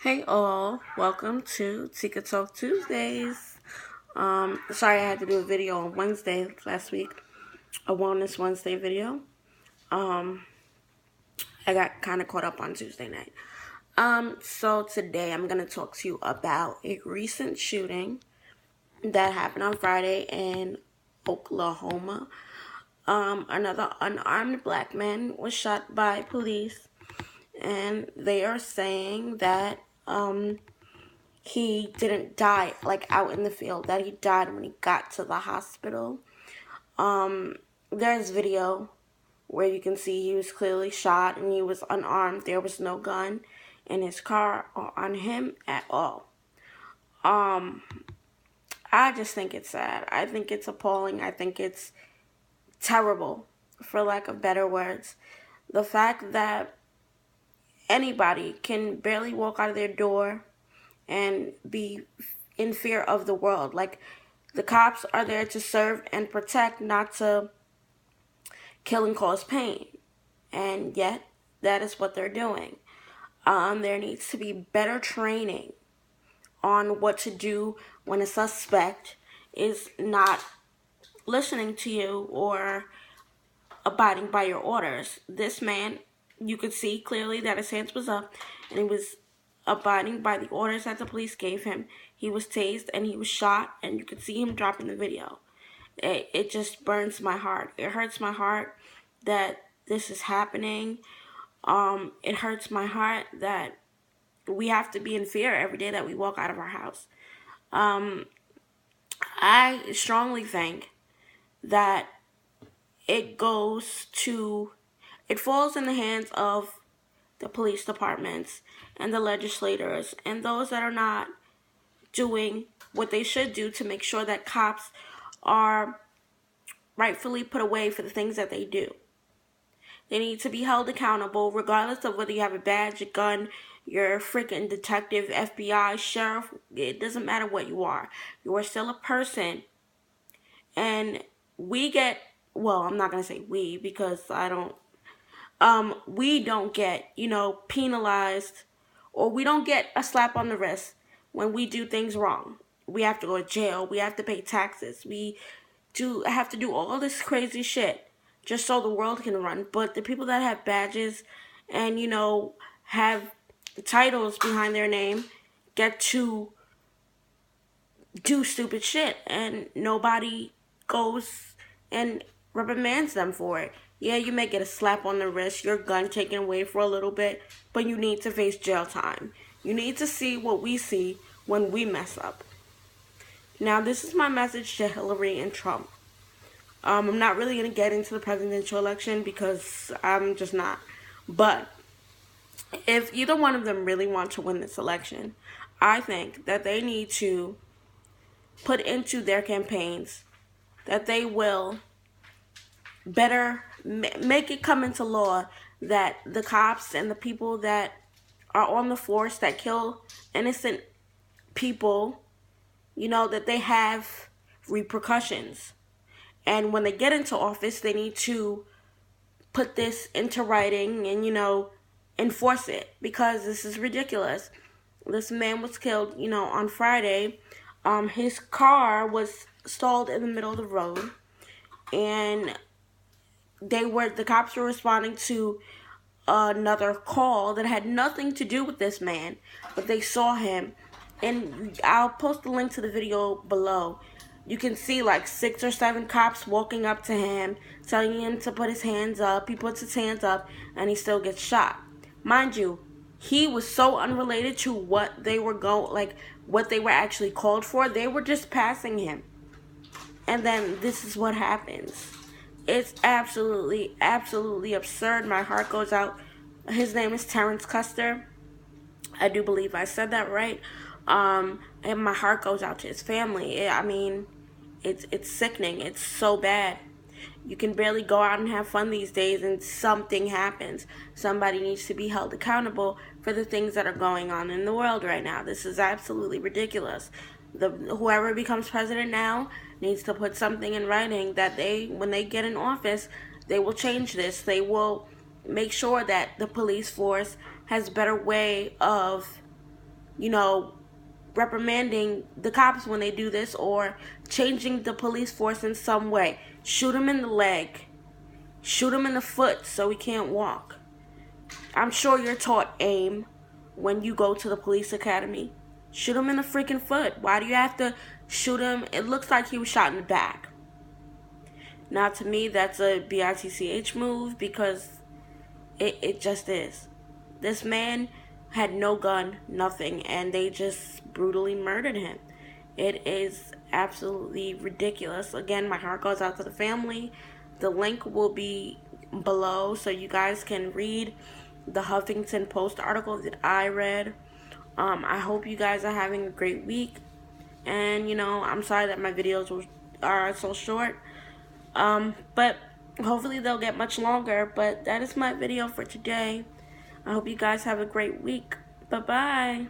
Hey all, welcome to Tika Talk Tuesdays. Sorry I had to do a video on Wednesday last week, a Wellness Wednesday video. Um, I got kind of caught up on Tuesday night. So today I'm gonna talk to you about a recent shooting that happened on Friday in Oklahoma. Another unarmed black man was shot by police, and they are saying that he didn't die like out in the field, that he died when he got to the hospital. There's video where you can see he was clearly shot and he was unarmed. There was no gun in his car or on him at all. I just think it's sad. I think it's appalling. I think it's terrible, for lack of better words. The fact that anybody can barely walk out of their door and be in fear of the world. Like, the cops are there to serve and protect, not to kill and cause pain. And yet, that is what they're doing. There needs to be better training on what to do when a suspect is not listening to you or abiding by your orders. This man, you could see clearly that his hands was up and he was abiding by the orders that the police gave him. He was tased and he was shot, and you could see him drop in the video. It just burns my heart. It hurts my heart that this is happening. It hurts my heart that we have to be in fear every day that we walk out of our house. I strongly think that it falls in the hands of the police departments and the legislators and those that are not doing what they should do to make sure that cops are rightfully put away for the things that they do. They need to be held accountable regardless of whether you have a badge, a gun, you're a freaking detective, FBI, sheriff. It doesn't matter what you are. You are still a person. And I'm not going to say we because we don't get, penalized, or we don't get a slap on the wrist when we do things wrong. We have to go to jail. We have to pay taxes. We have to do all this crazy shit just so the world can run. But the people that have badges and, have titles behind their name get to do stupid shit, and nobody goes and reprimands them for it. Yeah, you may get a slap on the wrist, your gun taken away for a little bit, but you need to face jail time. You need to see what we see when we mess up. Now, this is my message to Hillary and Trump. I'm not really going to get into the presidential election because I'm just not. But if either one of them really want to win this election, I think that they need to put into their campaigns that they will better make it come into law that the cops and the people that are on the force that kill innocent people, that they have repercussions. And when they get into office, they need to put this into writing and, enforce it, because this is ridiculous. This man was killed, on Friday. His car was stalled in the middle of the road, and the cops were responding to another call that had nothing to do with this man, but they saw him. And I'll post the link to the video below. You can see like 6 or 7 cops walking up to him, telling him to put his hands up. He puts his hands up, and he still gets shot. Mind you, he was so unrelated to what they were what they were actually called for. They were just passing him. And then this is what happens. It's absolutely, absolutely absurd. My heart goes out. His name is Terrence Custer. I do believe I said that right. And my heart goes out to his family. It's sickening. It's so bad. You can barely go out and have fun these days, and something happens. Somebody needs to be held accountable for the things that are going on in the world right now. This is absolutely ridiculous. Whoever becomes president now needs to put something in writing that when they get in office, they will change this. They will make sure that the police force has a better way of you know, reprimanding the cops when they do this, or changing the police force in some way. Shoot him in the leg. Shoot him in the foot so he can't walk. I'm sure you're taught aim when you go to the police academy. Shoot him in the freaking foot. Why do you have to shoot him? It looks like he was shot in the back. Now, to me, that's a BITCH move, because it just is. This man had no gun, nothing, and they just brutally murdered him. It is absolutely ridiculous. Again, my heart goes out to the family. The link will be below so you guys can read the Huffington Post article that I read. I hope you guys are having a great week. And, I'm sorry that my videos are so short. But hopefully they'll get much longer. But that is my video for today. I hope you guys have a great week. Bye-bye.